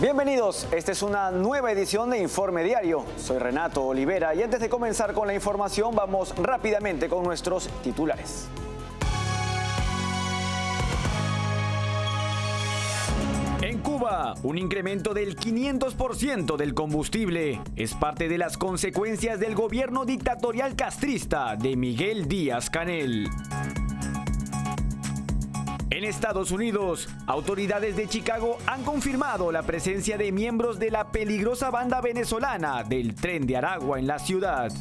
Bienvenidos, esta es una nueva edición de Informe Diario. Soy Renato Olivera y antes de comenzar con la información vamos rápidamente con nuestros titulares. En Cuba, un incremento del 500% del combustible es parte de las consecuencias del gobierno dictatorial castrista de Miguel Díaz-Canel. En Estados Unidos, autoridades de Chicago han confirmado la presencia de miembros de la peligrosa banda venezolana del Tren de Aragua en la ciudad.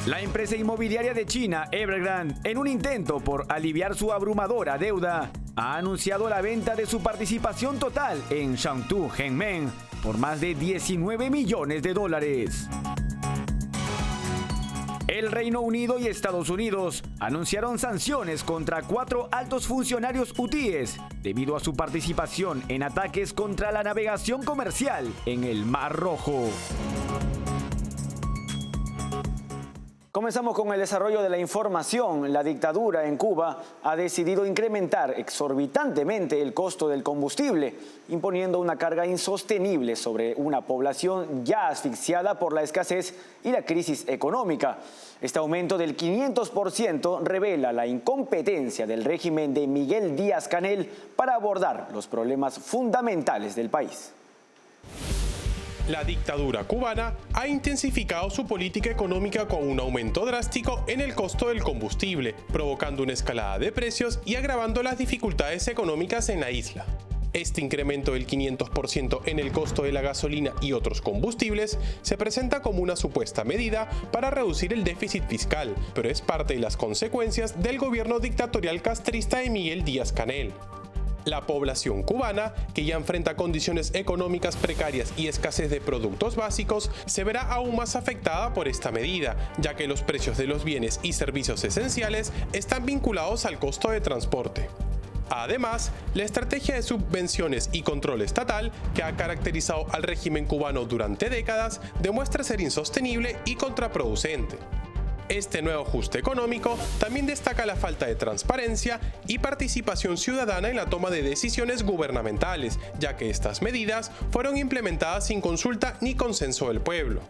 La empresa inmobiliaria de China, Evergrande, en un intento por aliviar su abrumadora deuda, ha anunciado la venta de su participación total en Shantou Henmeng por más de $19 millones. El Reino Unido y Estados Unidos anunciaron sanciones contra 4 altos funcionarios hutíes debido a su participación en ataques contra la navegación comercial en el Mar Rojo. Comenzamos con el desarrollo de la información. La dictadura en Cuba ha decidido incrementar exorbitantemente el costo del combustible, imponiendo una carga insostenible sobre una población ya asfixiada por la escasez y la crisis económica. Este aumento del 500% revela la incompetencia del régimen de Miguel Díaz-Canel para abordar los problemas fundamentales del país. La dictadura cubana ha intensificado su política económica con un aumento drástico en el costo del combustible, provocando una escalada de precios y agravando las dificultades económicas en la isla. Este incremento del 500% en el costo de la gasolina y otros combustibles se presenta como una supuesta medida para reducir el déficit fiscal, pero es parte de las consecuencias del gobierno dictatorial castrista de Miguel Díaz-Canel. La población cubana, que ya enfrenta condiciones económicas precarias y escasez de productos básicos, se verá aún más afectada por esta medida, ya que los precios de los bienes y servicios esenciales están vinculados al costo de transporte. Además, la estrategia de subvenciones y control estatal que ha caracterizado al régimen cubano durante décadas demuestra ser insostenible y contraproducente. Este nuevo ajuste económico también destaca la falta de transparencia y participación ciudadana en la toma de decisiones gubernamentales, ya que estas medidas fueron implementadas sin consulta ni consenso del pueblo.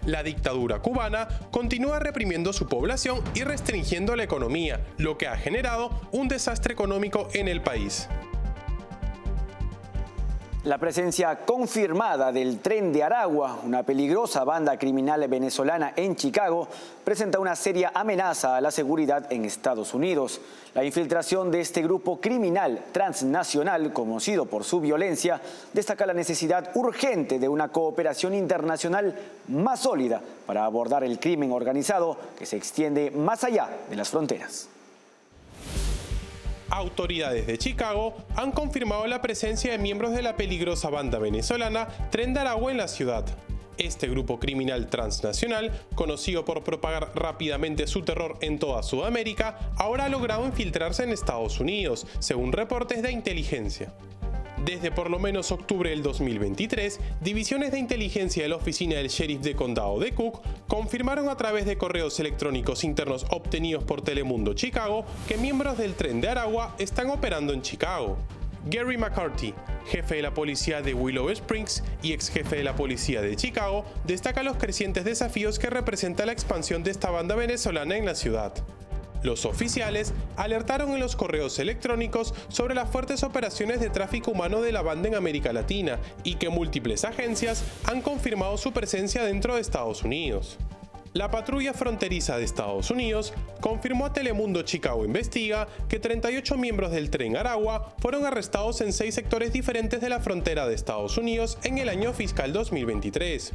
La dictadura cubana continúa reprimiendo su población y restringiendo la economía, lo que ha generado un desastre económico en el país. La presencia confirmada del Tren de Aragua, una peligrosa banda criminal venezolana en Chicago, presenta una seria amenaza a la seguridad en Estados Unidos. La infiltración de este grupo criminal transnacional, conocido por su violencia, destaca la necesidad urgente de una cooperación internacional más sólida para abordar el crimen organizado que se extiende más allá de las fronteras. Autoridades de Chicago han confirmado la presencia de miembros de la peligrosa banda venezolana Tren de Aragua en la ciudad. Este grupo criminal transnacional, conocido por propagar rápidamente su terror en toda Sudamérica, ahora ha logrado infiltrarse en Estados Unidos, según reportes de inteligencia. Desde por lo menos octubre del 2023, divisiones de inteligencia de la oficina del sheriff de condado de Cook confirmaron a través de correos electrónicos internos obtenidos por Telemundo Chicago que miembros del Tren de Aragua están operando en Chicago. Gary McCarthy, jefe de la policía de Willow Springs y ex jefe de la policía de Chicago, destaca los crecientes desafíos que representa la expansión de esta banda venezolana en la ciudad. Los oficiales alertaron en los correos electrónicos sobre las fuertes operaciones de tráfico humano de la banda en América Latina y que múltiples agencias han confirmado su presencia dentro de Estados Unidos. La patrulla fronteriza de Estados Unidos confirmó a Telemundo Chicago Investiga que 38 miembros del Tren Aragua fueron arrestados en 6 sectores diferentes de la frontera de Estados Unidos en el año fiscal 2023.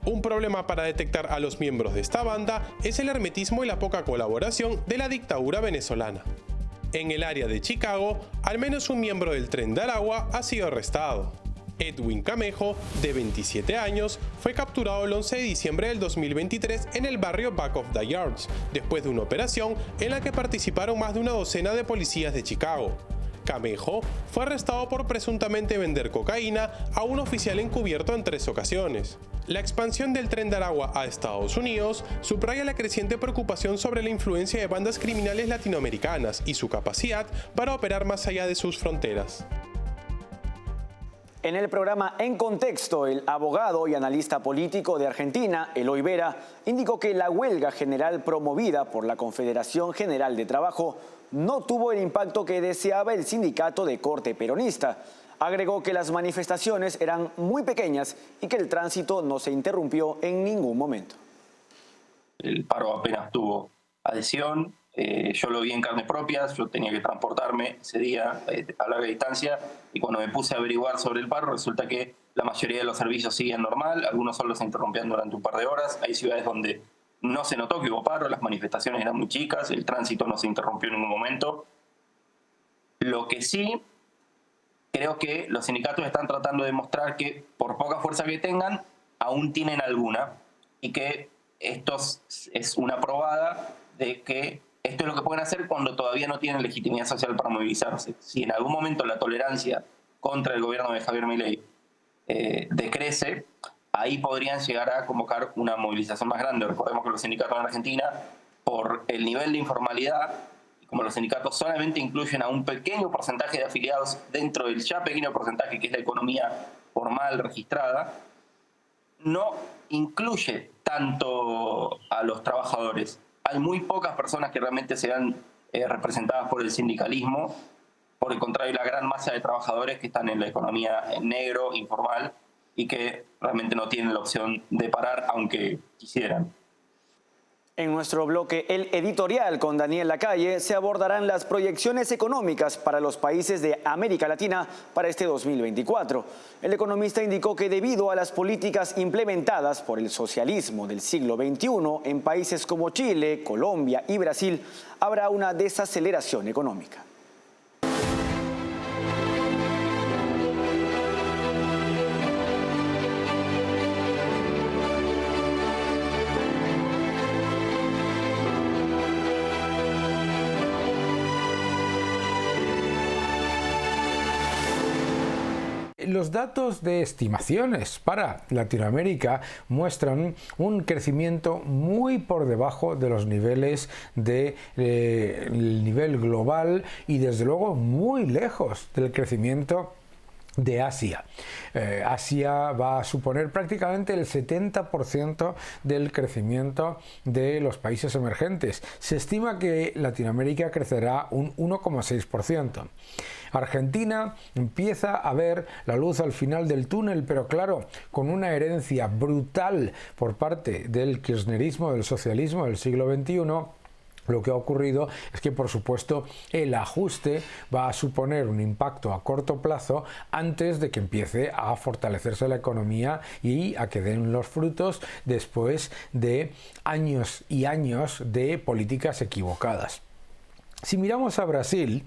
Un problema para detectar a los miembros de esta banda es el hermetismo y la poca colaboración de la dictadura venezolana. En el área de Chicago, al menos un miembro del Tren de Aragua ha sido arrestado. Edwin Camejo, de 27 años, fue capturado el 11 de diciembre del 2023 en el barrio Back of the Yards, después de una operación en la que participaron más de una docena de policías de Chicago. Camejo fue arrestado por presuntamente vender cocaína a un oficial encubierto en 3 ocasiones. La expansión del Tren de Aragua a Estados Unidos subraya la creciente preocupación sobre la influencia de bandas criminales latinoamericanas y su capacidad para operar más allá de sus fronteras. En el programa En Contexto, el abogado y analista político de Argentina, Eloy Vera, indicó que la huelga general promovida por la Confederación General de Trabajo no tuvo el impacto que deseaba el sindicato de corte peronista. Agregó que las manifestaciones eran muy pequeñas y que el tránsito no se interrumpió en ningún momento. El paro apenas tuvo adhesión, yo lo vi en carne propia, yo tenía que transportarme ese día a larga distancia y cuando me puse a averiguar sobre el paro resulta que la mayoría de los servicios siguen normal, algunos solo se interrumpían durante un par de horas, hay ciudades donde no se notó que hubo paro, las manifestaciones eran muy chicas, el tránsito no se interrumpió en ningún momento. Lo que sí, creo que los sindicatos están tratando de mostrar que por poca fuerza que tengan, aún tienen alguna y que esto es una probada de que esto es lo que pueden hacer cuando todavía no tienen legitimidad social para movilizarse. Si en algún momento la tolerancia contra el gobierno de Javier Milei decrece, ahí podrían llegar a convocar una movilización más grande. Recordemos que los sindicatos en Argentina, por el nivel de informalidad, y como los sindicatos solamente incluyen a un pequeño porcentaje de afiliados dentro del ya pequeño porcentaje que es la economía formal registrada, no incluye tanto a los trabajadores. Hay muy pocas personas que realmente se vean representadas por el sindicalismo. Por el contrario, la gran masa de trabajadores que están en la economía en negro, informal, y que realmente no tienen la opción de parar aunque quisieran. En nuestro bloque El Editorial con Daniel Lacalle se abordarán las proyecciones económicas para los países de América Latina para este 2024. El economista indicó que debido a las políticas implementadas por el socialismo del siglo XXI en países como Chile, Colombia y Brasil, habrá una desaceleración económica. Los datos de estimaciones para Latinoamérica muestran un crecimiento muy por debajo de los niveles del nivel global y desde luego muy lejos del crecimiento de Asia. Asia va a suponer prácticamente el 70% del crecimiento de los países emergentes. Se estima que Latinoamérica crecerá un 1,6%. Argentina empieza a ver la luz al final del túnel, pero claro, con una herencia brutal por parte del kirchnerismo, del socialismo del siglo XXI. Lo que ha ocurrido es que, por supuesto, el ajuste va a suponer un impacto a corto plazo antes de que empiece a fortalecerse la economía y a que den los frutos después de años y años de políticas equivocadas. Si miramos a Brasil,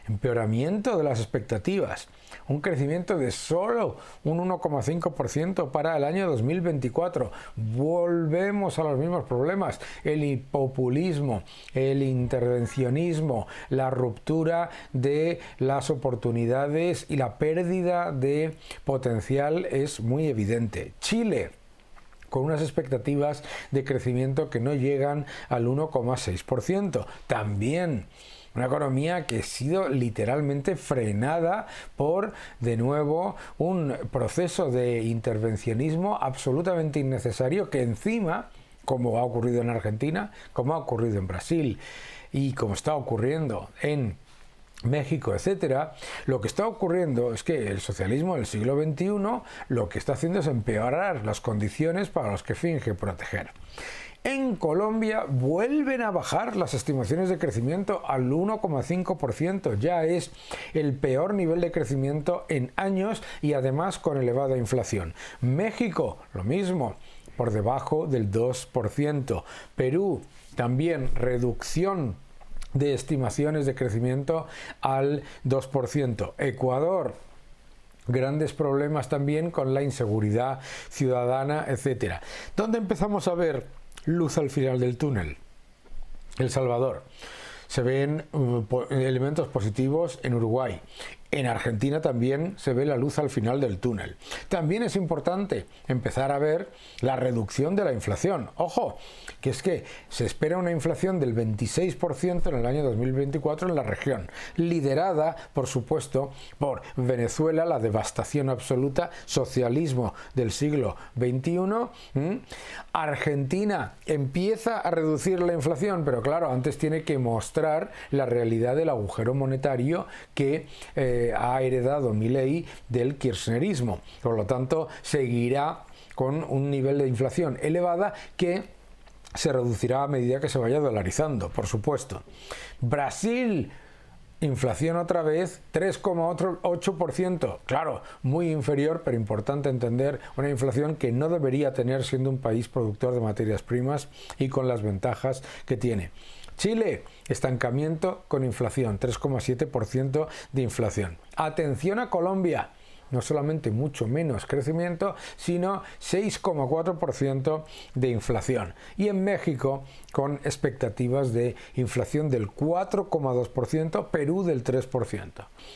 empeoramiento de las expectativas, un crecimiento de solo un 1,5% para el año 2024. Volvemos a los mismos problemas, el populismo, el intervencionismo, la ruptura de las oportunidades y la pérdida de potencial es muy evidente. Chile, con unas expectativas de crecimiento que no llegan al 1,6%. También una economía que ha sido literalmente frenada por, de nuevo, un proceso de intervencionismo absolutamente innecesario que encima, como ha ocurrido en Argentina, como ha ocurrido en Brasil y como está ocurriendo en México, etcétera, lo que está ocurriendo es que el socialismo del siglo XXI lo que está haciendo es empeorar las condiciones para los que finge proteger. En Colombia vuelven a bajar las estimaciones de crecimiento al 1,5%. Ya es el peor nivel de crecimiento en años y además con elevada inflación. México, lo mismo, por debajo del 2%. Perú, también reducción de estimaciones de crecimiento al 2%. Ecuador, grandes problemas también con la inseguridad ciudadana, etcétera. ¿Dónde empezamos a ver luz al final del túnel? El Salvador. Se ven elementos positivos en Uruguay. En Argentina también se ve la luz al final del túnel. También es importante empezar a ver la reducción de la inflación. Ojo, que es que se espera una inflación del 26% en el año 2024 en la región, liderada, por supuesto, por Venezuela, la devastación absoluta, socialismo del siglo XXI. Argentina empieza a reducir la inflación, pero claro, antes tiene que mostrar la realidad del agujero monetario que ha heredado Milei del kirchnerismo. Por lo tanto, seguirá con un nivel de inflación elevada que se reducirá a medida que se vaya dolarizando, por supuesto. Brasil, inflación otra vez, 3,8%. Claro, muy inferior, pero importante entender, una inflación que no debería tener siendo un país productor de materias primas y con las ventajas que tiene. Chile, estancamiento con inflación, 3,7% de inflación. Atención a Colombia, no solamente mucho menos crecimiento, sino 6,4% de inflación. Y en México, con expectativas de inflación del 4,2%, Perú del 3%.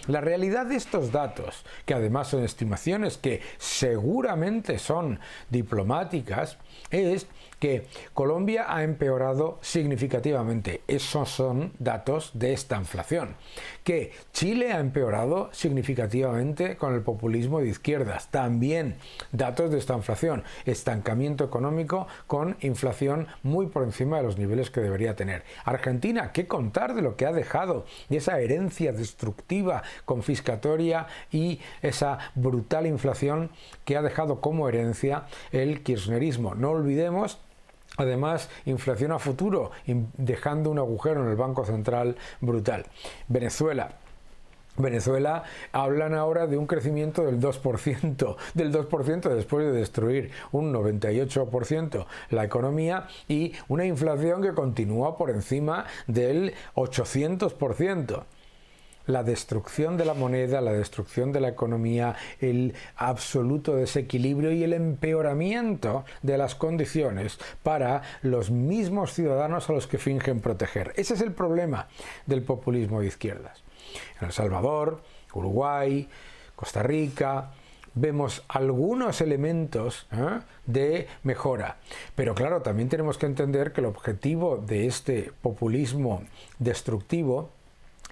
La realidad de estos datos, que además son estimaciones que seguramente son diplomáticas, es que Colombia ha empeorado significativamente. Esos son datos de esta inflación. Que Chile ha empeorado significativamente con el populismo de izquierdas. También datos de esta inflación. Estancamiento económico con inflación muy por encima de los niveles que debería tener. Argentina, ¿qué contar de lo que ha dejado? De esa herencia destructiva, confiscatoria y esa brutal inflación que ha dejado como herencia el kirchnerismo. No olvidemos, además, inflación a futuro, dejando un agujero en el Banco Central brutal. Venezuela, hablan ahora de un crecimiento del 2% después de destruir un 98% la economía y una inflación que continúa por encima del 800%. La destrucción de la moneda, la destrucción de la economía, el absoluto desequilibrio y el empeoramiento de las condiciones para los mismos ciudadanos a los que fingen proteger. Ese es el problema del populismo de izquierdas. En El Salvador, Uruguay, Costa Rica, vemos algunos elementos de mejora. Pero claro, también tenemos que entender que el objetivo de este populismo destructivo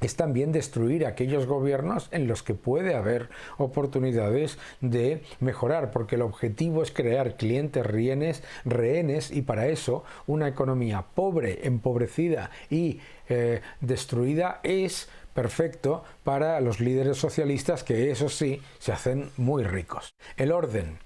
es también destruir aquellos gobiernos en los que puede haber oportunidades de mejorar, porque el objetivo es crear clientes rehenes y para eso una economía pobre, empobrecida y destruida es perfecto para los líderes socialistas que, eso sí, se hacen muy ricos. El orden,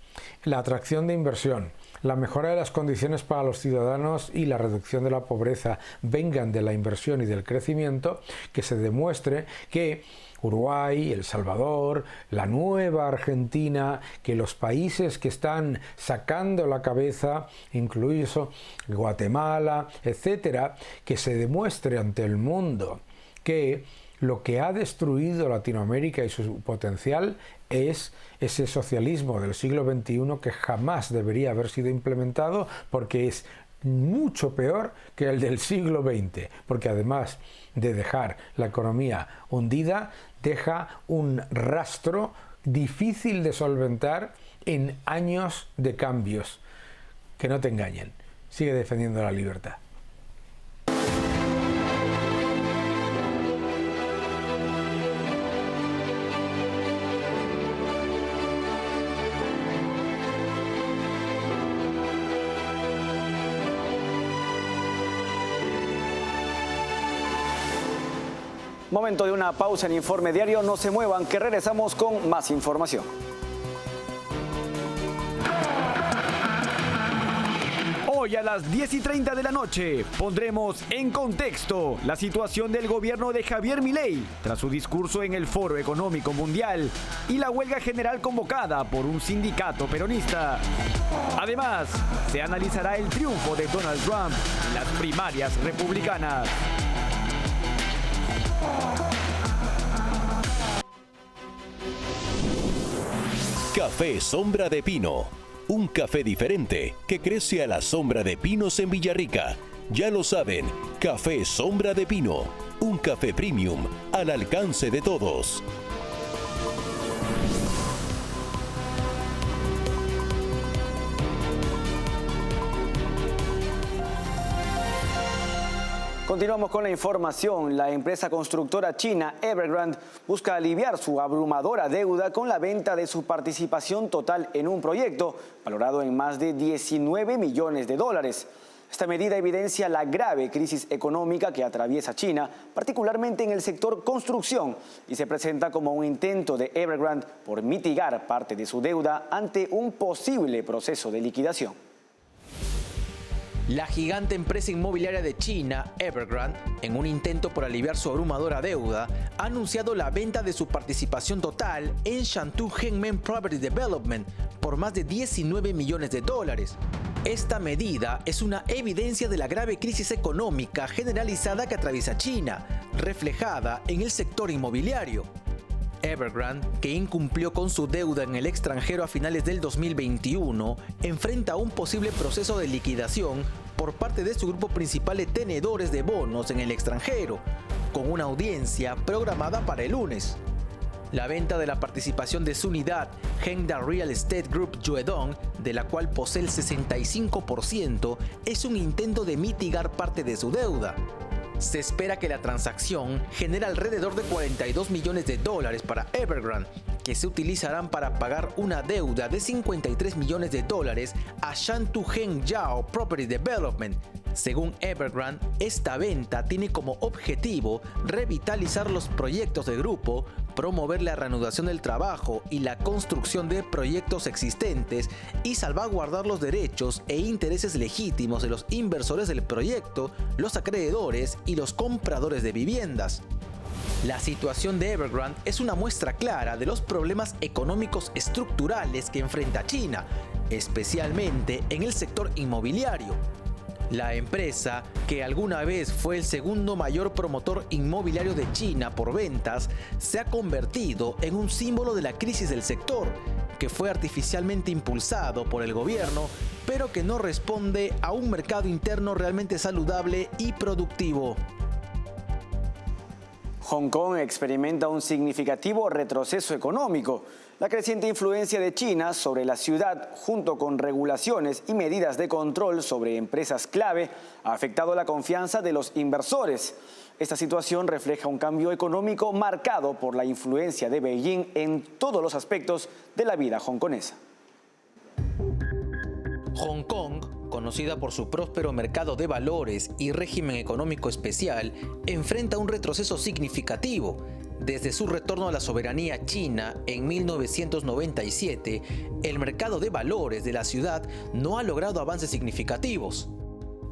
la atracción de inversión, la mejora de las condiciones para los ciudadanos y la reducción de la pobreza vengan de la inversión y del crecimiento, que se demuestre que Uruguay, El Salvador, la nueva Argentina, que los países que están sacando la cabeza, incluso Guatemala, etcétera, que se demuestre ante el mundo que lo que ha destruido Latinoamérica y su potencial es ese socialismo del siglo XXI que jamás debería haber sido implementado porque es mucho peor que el del siglo XX, porque además de dejar la economía hundida, deja un rastro difícil de solventar en años de cambios. Que no te engañen, sigue defendiendo la libertad. Momento de una pausa en Informe Diario. No se muevan, que regresamos con más información. Hoy a las 10:30 de la noche pondremos en contexto la situación del gobierno de Javier Milei tras su discurso en el Foro Económico Mundial y la huelga general convocada por un sindicato peronista. Además, se analizará el triunfo de Donald Trump en las primarias republicanas. Café Sombra de Pino, un café diferente que crece a la sombra de pinos en Villarrica. Ya lo saben, Café Sombra de Pino, un café premium al alcance de todos. Continuamos con la información. La empresa constructora china Evergrande busca aliviar su abrumadora deuda con la venta de su participación total en un proyecto valorado en más de 19 millones de dólares. Esta medida evidencia la grave crisis económica que atraviesa China, particularmente en el sector construcción, y se presenta como un intento de Evergrande por mitigar parte de su deuda ante un posible proceso de liquidación. La gigante empresa inmobiliaria de China, Evergrande, en un intento por aliviar su abrumadora deuda, ha anunciado la venta de su participación total en Shantou Hengmen Property Development por más de 19 millones de dólares. Esta medida es una evidencia de la grave crisis económica generalizada que atraviesa China, reflejada en el sector inmobiliario. Evergrande, que incumplió con su deuda en el extranjero a finales del 2021, enfrenta un posible proceso de liquidación por parte de su grupo principal de tenedores de bonos en el extranjero, con una audiencia programada para el lunes. La venta de la participación de su unidad, Hengda Real Estate Group Yuedong, de la cual posee el 65%, es un intento de mitigar parte de su deuda. Se espera que la transacción genere alrededor de 42 millones de dólares para Evergrande, que se utilizarán para pagar una deuda de 53 millones de dólares a Shantou Hengyao Property Development. Según Evergrande, esta venta tiene como objetivo revitalizar los proyectos del grupo, promover la reanudación del trabajo y la construcción de proyectos existentes y salvaguardar los derechos e intereses legítimos de los inversores del proyecto, los acreedores y los compradores de viviendas. La situación de Evergrande es una muestra clara de los problemas económicos estructurales que enfrenta China, especialmente en el sector inmobiliario. La empresa, que alguna vez fue el segundo mayor promotor inmobiliario de China por ventas, se ha convertido en un símbolo de la crisis del sector, que fue artificialmente impulsado por el gobierno, pero que no responde a un mercado interno realmente saludable y productivo. Hong Kong experimenta un significativo retroceso económico. La creciente influencia de China sobre la ciudad, junto con regulaciones y medidas de control sobre empresas clave, ha afectado la confianza de los inversores. Esta situación refleja un cambio económico marcado por la influencia de Beijing en todos los aspectos de la vida hongkonesa. Hong Kong, conocida por su próspero mercado de valores y régimen económico especial, enfrenta un retroceso significativo. Desde su retorno a la soberanía china en 1997, el mercado de valores de la ciudad no ha logrado avances significativos.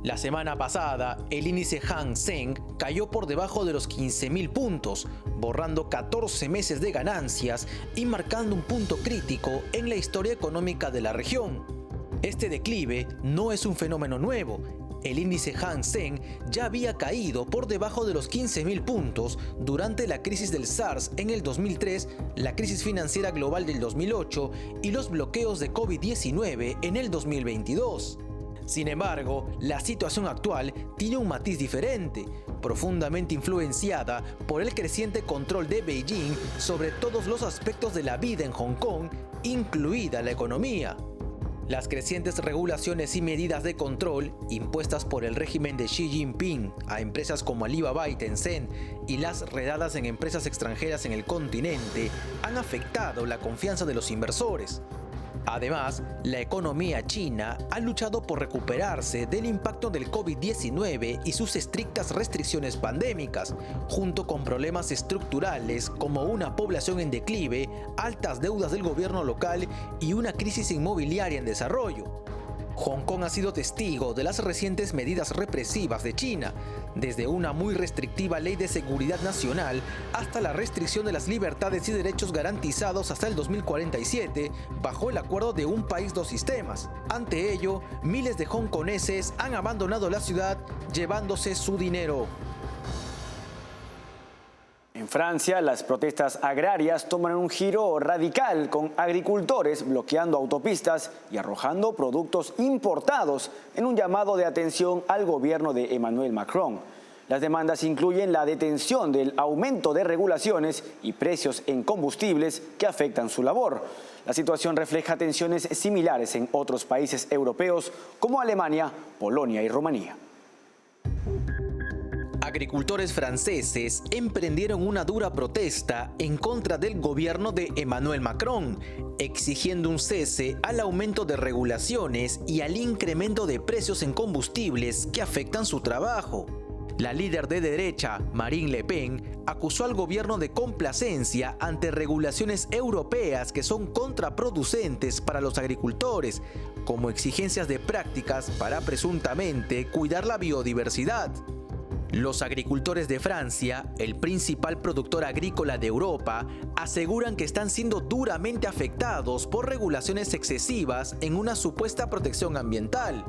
La semana pasada, el índice Hang Seng cayó por debajo de los 15.000 puntos, borrando 14 meses de ganancias y marcando un punto crítico en la historia económica de la región. Este declive no es un fenómeno nuevo. El índice Hang Seng ya había caído por debajo de los 15.000 puntos durante la crisis del SARS en el 2003, la crisis financiera global del 2008 y los bloqueos de COVID-19 en el 2022. Sin embargo, la situación actual tiene un matiz diferente, profundamente influenciada por el creciente control de Beijing sobre todos los aspectos de la vida en Hong Kong, incluida la economía. Las crecientes regulaciones y medidas de control impuestas por el régimen de Xi Jinping a empresas como Alibaba y Tencent y las redadas en empresas extranjeras en el continente han afectado la confianza de los inversores. Además, la economía china ha luchado por recuperarse del impacto del COVID-19 y sus estrictas restricciones pandémicas, junto con problemas estructurales como una población en declive, altas deudas del gobierno local y una crisis inmobiliaria en desarrollo. Hong Kong ha sido testigo de las recientes medidas represivas de China, desde una muy restrictiva ley de seguridad nacional hasta la restricción de las libertades y derechos garantizados hasta el 2047 bajo el acuerdo de un país, dos sistemas. Ante ello, miles de hongkoneses han abandonado la ciudad llevándose su dinero. En Francia, las protestas agrarias toman un giro radical, con agricultores bloqueando autopistas y arrojando productos importados en un llamado de atención al gobierno de Emmanuel Macron. Las demandas incluyen la detención del aumento de regulaciones y precios en combustibles que afectan su labor. La situación refleja tensiones similares en otros países europeos como Alemania, Polonia y Rumanía. Agricultores franceses emprendieron una dura protesta en contra del gobierno de Emmanuel Macron, exigiendo un cese al aumento de regulaciones y al incremento de precios en combustibles que afectan su trabajo. La líder de derecha, Marine Le Pen, acusó al gobierno de complacencia ante regulaciones europeas que son contraproducentes para los agricultores, como exigencias de prácticas para presuntamente cuidar la biodiversidad. Los agricultores de Francia, el principal productor agrícola de Europa, aseguran que están siendo duramente afectados por regulaciones excesivas en una supuesta protección ambiental.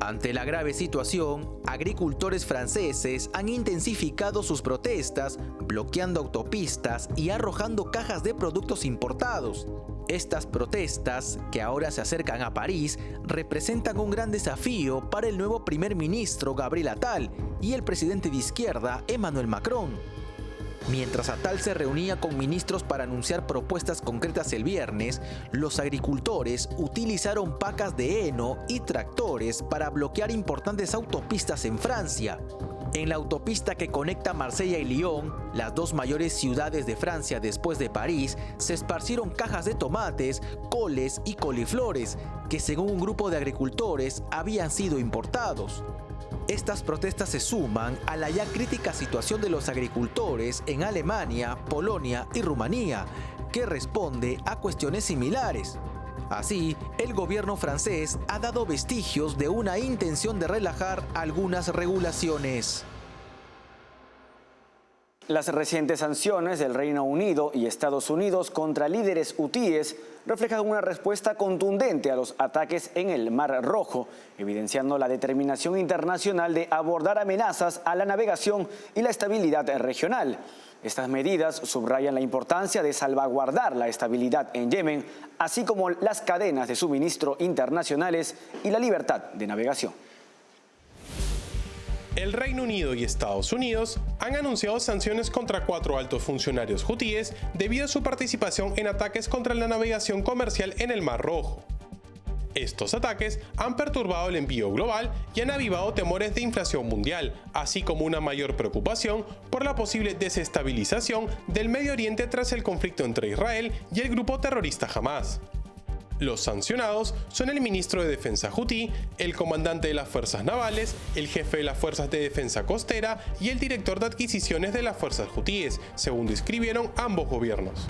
Ante la grave situación, agricultores franceses han intensificado sus protestas, bloqueando autopistas y arrojando cajas de productos importados. Estas protestas, que ahora se acercan a París, representan un gran desafío para el nuevo primer ministro Gabriel Attal y el presidente de izquierda Emmanuel Macron. Mientras Attal se reunía con ministros para anunciar propuestas concretas el viernes, los agricultores utilizaron pacas de heno y tractores para bloquear importantes autopistas en Francia. En la autopista que conecta Marsella y Lyon, las dos mayores ciudades de Francia después de París, se esparcieron cajas de tomates, coles y coliflores, que según un grupo de agricultores habían sido importados. Estas protestas se suman a la ya crítica situación de los agricultores en Alemania, Polonia y Rumanía, que responde a cuestiones similares. Así, el gobierno francés ha dado vestigios de una intención de relajar algunas regulaciones. Las recientes sanciones del Reino Unido y Estados Unidos contra líderes hutíes reflejan una respuesta contundente a los ataques en el Mar Rojo, evidenciando la determinación internacional de abordar amenazas a la navegación y la estabilidad regional. Estas medidas subrayan la importancia de salvaguardar la estabilidad en Yemen, así como las cadenas de suministro internacionales y la libertad de navegación. El Reino Unido y Estados Unidos han anunciado sanciones contra 4 altos funcionarios hutíes debido a su participación en ataques contra la navegación comercial en el Mar Rojo. Estos ataques han perturbado el envío global y han avivado temores de inflación mundial, así como una mayor preocupación por la posible desestabilización del Medio Oriente tras el conflicto entre Israel y el grupo terrorista Hamás. Los sancionados son el ministro de Defensa hutí, el comandante de las fuerzas navales, el jefe de las fuerzas de defensa costera y el director de adquisiciones de las fuerzas hutíes, según describieron ambos gobiernos.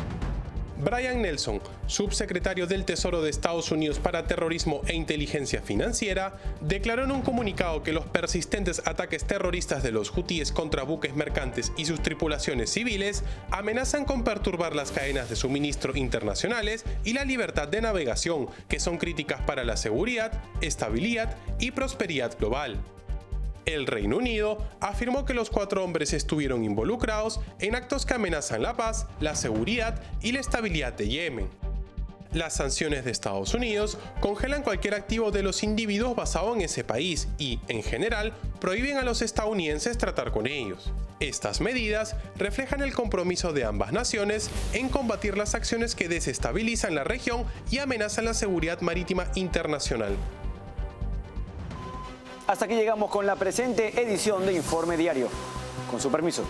Brian Nelson, subsecretario del Tesoro de Estados Unidos para Terrorismo e Inteligencia Financiera, declaró en un comunicado que los persistentes ataques terroristas de los hutíes contra buques mercantes y sus tripulaciones civiles amenazan con perturbar las cadenas de suministro internacionales y la libertad de navegación, que son críticas para la seguridad, estabilidad y prosperidad global. El Reino Unido afirmó que los 4 hombres estuvieron involucrados en actos que amenazan la paz, la seguridad y la estabilidad de Yemen. Las sanciones de Estados Unidos congelan cualquier activo de los individuos basado en ese país y, en general, prohíben a los estadounidenses tratar con ellos. Estas medidas reflejan el compromiso de ambas naciones en combatir las acciones que desestabilizan la región y amenazan la seguridad marítima internacional. Hasta aquí llegamos con la presente edición de Informe Diario. Con su permiso.